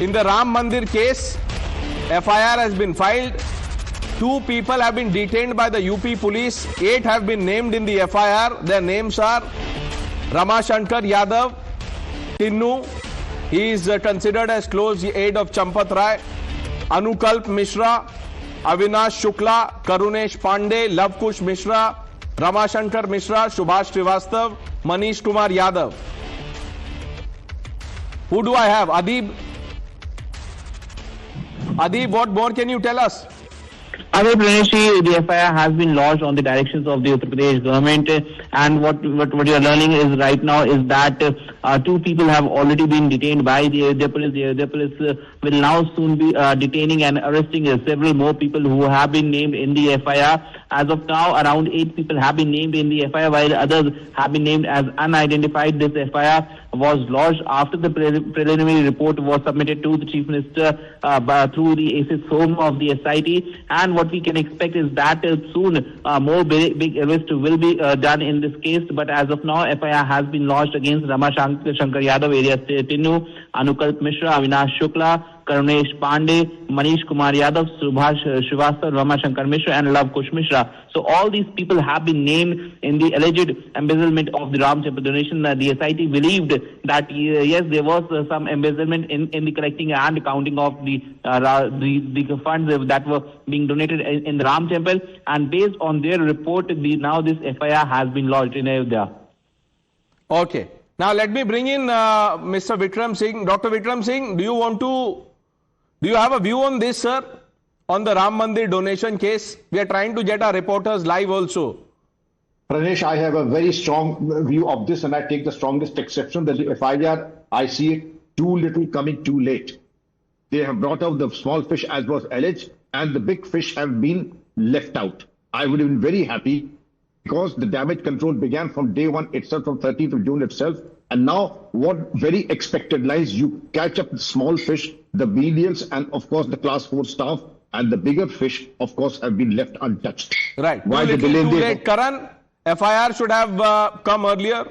In the Ram Mandir case, FIR has been filed. 2 people have been detained by the UP police. 8 have been named in the FIR. Their names are Ramashankar Yadav, Tinnu. He is considered as close aide of Champat Rai. Anukalp Mishra, Avinash Shukla, Karunesh Pandey, Lavkush Mishra, Ramashankar Mishra, Subhash Srivastav, Manish Kumar Yadav. Who do I have? Adib. Adib, what more can you tell us? The FIR has been lodged on the directions of the Uttar Pradesh government, and what you are learning is right now is that 2 people have already been detained by the Ayodhya police. The Ayodhya police will now soon be detaining and arresting several more people who have been named in the FIR. As of now, around 8 people have been named in the FIR, while others have been named as unidentified. This FIR was lodged after the preliminary report was submitted to the Chief Minister through the ACIS home of the SIT, and what we can expect is that soon more big arrests will be done in this case. But as of now, FIR has been lodged against Ramashankar Yadav, alias Tinnu, Anukalp Mishra, Avinash Shukla, Karunesh Pandey, Manish Kumar Yadav, Subhash Srivastav, Ramashankar Mishra, and Lavkush Mishra. So all these people have been named in the alleged embezzlement of the Ram Temple donation. The SIT believed that yes, there was some embezzlement in the collecting and counting of the funds that were being donated in the Ram Temple, and based on their report, now this FIR has been lodged in Ayodhya. Okay. Now let me bring in Mr. Vikram Singh. Dr. Vikram Singh, do you have a view on this, sir? On the Ram Mandir donation case? We are trying to get our reporters live also. Pranesh, I have a very strong view of this, and I take the strongest exception that the FIR, I see it too little coming too late. They have brought out the small fish as was alleged, and the big fish have been left out. I would have been very happy because the damage control began from day 1 itself, from 30th of June itself. And now what very expected lies, you catch up the small fish, the menials, and of course the class 4 staff, and the bigger fish, of course, have been left untouched. Right. Why the delay? Too late, Karan? FIR should have come earlier.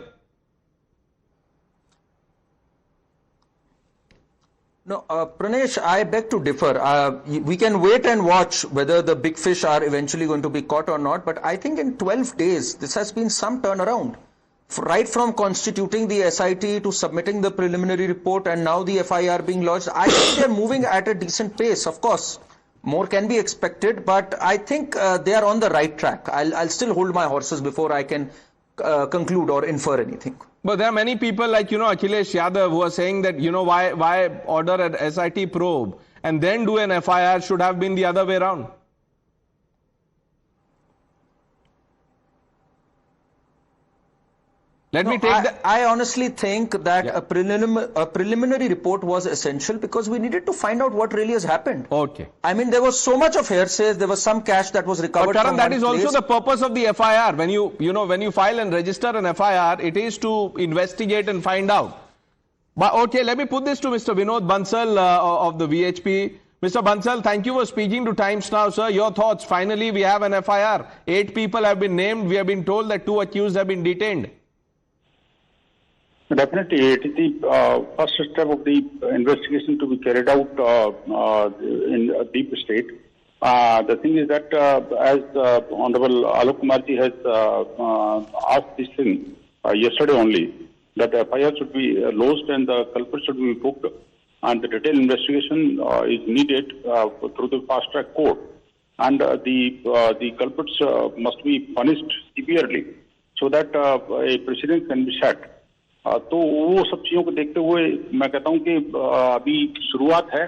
No, Pranesh, I beg to differ. We can wait and watch whether the big fish are eventually going to be caught or not. But I think in 12 days, this has been some turnaround. Right from constituting the SIT to submitting the preliminary report and now the FIR being lodged, I think they're moving at a decent pace. Of course, more can be expected, but I think they are on the right track. I'll still hold my horses before I can conclude or infer anything. But there are many people like, Akhilesh Yadav who are saying that, why order an SIT probe and then do an FIR, should have been the other way around. I honestly think that a preliminary report was essential because we needed to find out what really has happened. Okay. I mean, there was so much of hearsay. There was some cash that was recovered. But Karan, that is also the purpose of the FIR. When you file and register an FIR, it is to investigate and find out. But okay, let me put this to Mr. Vinod Bansal of the VHP. Mr. Bansal, thank you for speaking to Times Now, sir. Your thoughts? Finally, we have an FIR. 8 people have been named. We have been told that 2 accused have been detained. Definitely, it is the first step of the investigation to be carried out in a deep state. The thing is that as Honorable Alok Kumarji has asked this thing yesterday only, that the FIR should be lodged and the culprit should be booked, and the detailed investigation is needed through the fast track court, and the culprits must be punished severely so that a precedent can be set. तो वो सब चीजों को देखते हुए मैं कहता हूं कि अभी शुरुआत है,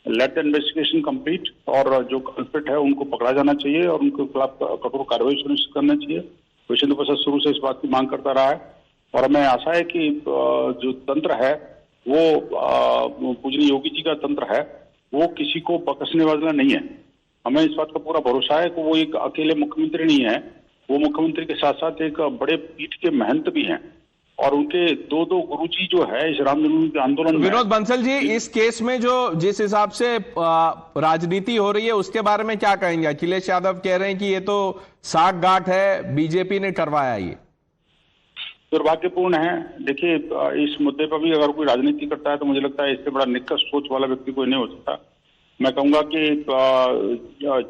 लेट द इन्वेस्टिगेशन कंप्लीट, और जो कल्प्रिट है उनको पकड़ा जाना चाहिए और उनके खिलाफ कठोर कार्रवाई सुनिश्चित करना चाहिए। विश्व हिंदू परिषद शुरू से इस बात की मांग करता रहा है और हमें आशा है कि जो तंत्र है वो पूजनीय योगी जी का तंत्र है, वो किसी को बख्शने वाला नहीं है। हमें इस बात का पूरा भरोसा है कि वो एक अकेले मुख्यमंत्री नहीं है, वो मुख्यमंत्री के साथ साथ एक बड़े पीठ के महंत भी हैं और उनके 2 गुरुजी जो है इस राम जन्मभूमि के आंदोलन में। विनोद बंसल जी, इस केस में जो जिस हिसाब से राजनीति हो रही है उसके बारे में क्या कहेंगे? अखिलेश यादव कह रहे हैं कि ये तो साठ गांठ है, बीजेपी ने करवाया ये। दुर्भाग्यपूर्ण है। देखिए, इस मुद्दे पर भी अगर कोई राजनीति करता है तो मुझे लगता है इससे बड़ा निकृष्ट सोच वाला व्यक्ति कोई नहीं हो सकता। मैं कहूंगा कि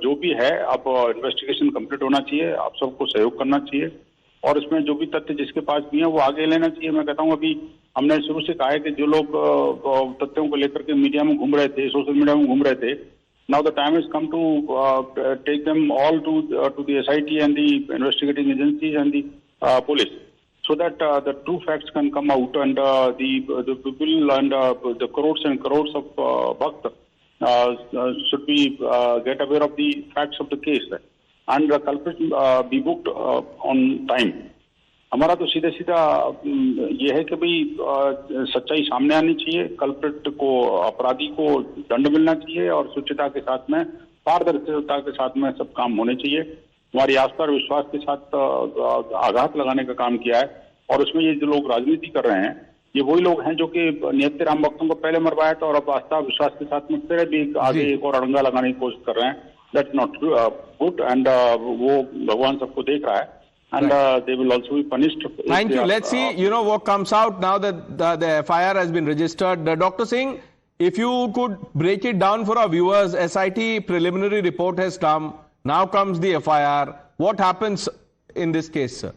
जो भी है, अब इन्वेस्टिगेशन कंप्लीट होना चाहिए, आप सबको सहयोग करना चाहिए और इसमें जो भी तथ्य जिसके पास भी है वो आगे लेना चाहिए। मैं कहता हूँ अभी हमने शुरू से कहा है कि जो लोग तथ्यों को लेकर के मीडिया में घूम रहे थे, सोशल मीडिया में घूम रहे थे, now the time has come to take them all to the SIT and the investigating agencies and the police, so that the true facts can come out and the people and the crores and crores of bhakt should be get aware of the facts of the case and the culprit be booked on time. हमारा तो सीधा सीधा ये है कि भाई सच्चाई सामने आनी चाहिए, कल्प्रिट को, अपराधी को दंड मिलना चाहिए और शुचिता के साथ में, पारदर्शिता के साथ में सब काम होने चाहिए। हमारी आस्था और विश्वास के साथ आघात लगाने का काम किया है और उसमें ये जो लोग राजनीति कर रहे हैं, ये वही लोग हैं जो कि नियत राम भक्तों को पहले मरवाया था और अब आस्था विश्वास के साथ में फिर भी आगे एक और अड़ंगा लगाने की कोशिश कर रहे हैं। दैट्स नॉट गुड एंड वो भगवान सबको देख रहा है. And they will also be punished. Thank you. Let's see, what comes out now that the FIR has been registered. Dr. Singh, if you could break it down for our viewers, SIT preliminary report has come. Now comes the FIR. What happens in this case, sir?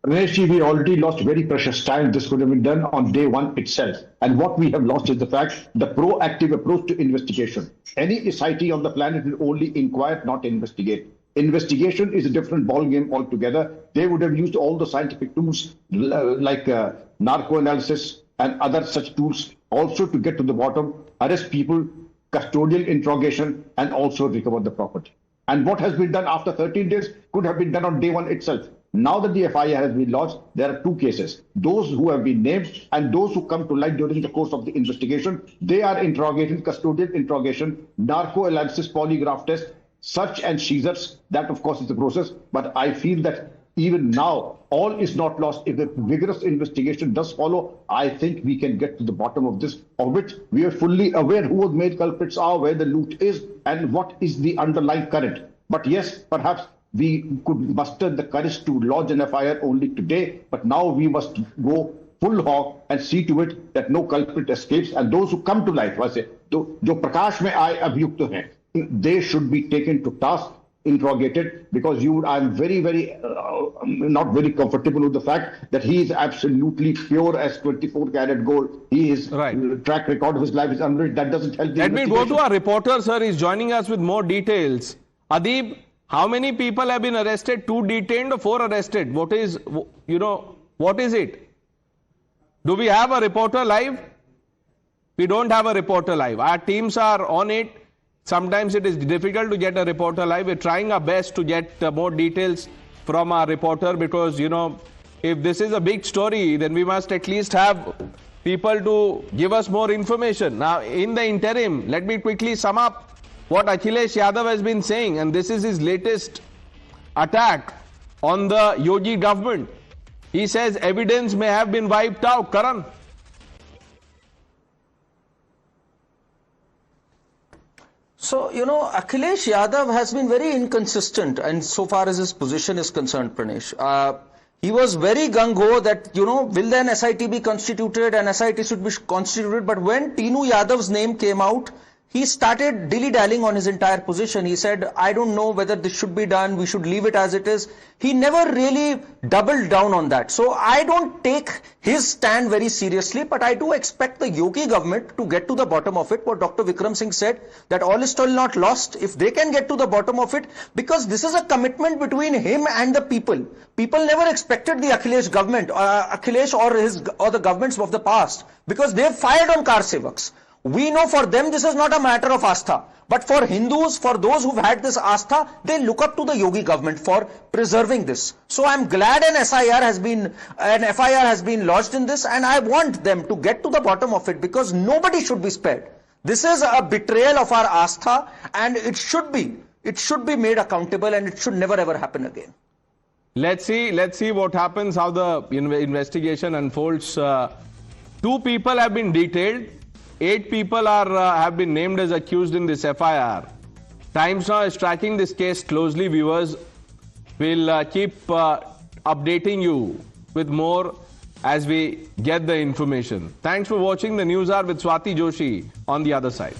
Ramesh, we already lost very precious time. This could have been done on day one itself. And what we have lost is the fact, the proactive approach to investigation. Any SIT on the planet will only inquire, not investigate. Investigation is a different ballgame altogether. They would have used all the scientific tools like narco analysis and other such tools also to get to the bottom, arrest people, custodial interrogation, and also recover the property. And what has been done after 13 days could have been done on day one itself. Now that the FIR has been lodged, there are two cases. Those who have been named and those who come to light during the course of the investigation, they are interrogated, custodial interrogation, narco analysis, polygraph test, search and seizures. That of course is the process, but I feel that even now all is not lost. If the vigorous investigation does follow, I think we can get to the bottom of this, of which we are fully aware who the main culprits are, where the loot is, and what is the underlying current. But yes, perhaps we could muster the courage to lodge an FIR only today, but now we must go full hog and see to it that no culprit escapes, and those who come to light, जो प्रकाश में आए अभियुक्त हैं, they should be taken to task, interrogated, because I'm very, not very comfortable with the fact that he is absolutely pure as 24 karat gold. His track record of his life is unread. That doesn't help the Let me go to our reporter, sir. He's joining us with more details. Adib, how many people have been arrested? 2 detained or 4 arrested? What is it? Do we have a reporter live? We don't have a reporter live. Our teams are on it. Sometimes it is difficult to get a reporter live. We're trying our best to get more details from our reporter because, if this is a big story, then we must at least have people to give us more information. Now, in the interim, let me quickly sum up what Akhilesh Yadav has been saying, and this is his latest attack on the Yogi government. He says evidence may have been wiped out. Karan. So, Akhilesh Yadav has been very inconsistent and so far as his position is concerned, Pranesh. He was very gung-ho that, will then SIT be constituted and SIT should be constituted. But when Tinu Yadav's name came out, he started dilly-dallying on his entire position. He said, I don't know whether this should be done, we should leave it as it is. He never really doubled down on that. So I don't take his stand very seriously, but I do expect the Yogi government to get to the bottom of it. What Dr. Vikram Singh said, that all is still not lost. If they can get to the bottom of it, because this is a commitment between him and the people. People never expected the Akhilesh government, Akhilesh or the governments of the past, because they fired on car sevaks. We know for them this is not a matter of astha, but for Hindus, for those who've had this astha, they look up to the Yogi government for preserving this. So I'm glad an FIR has been lodged in this, and I want them to get to the bottom of it because nobody should be spared. This is a betrayal of our astha, and it should be made accountable, and it should never ever happen again. Let's see what happens, how the investigation unfolds. 2 people have been detailed. 8 people have been named as accused in this FIR. Times Now is tracking this case closely. Viewers will keep updating you with more as we get the information. Thanks for watching the News Hour with Swati Joshi on the other side.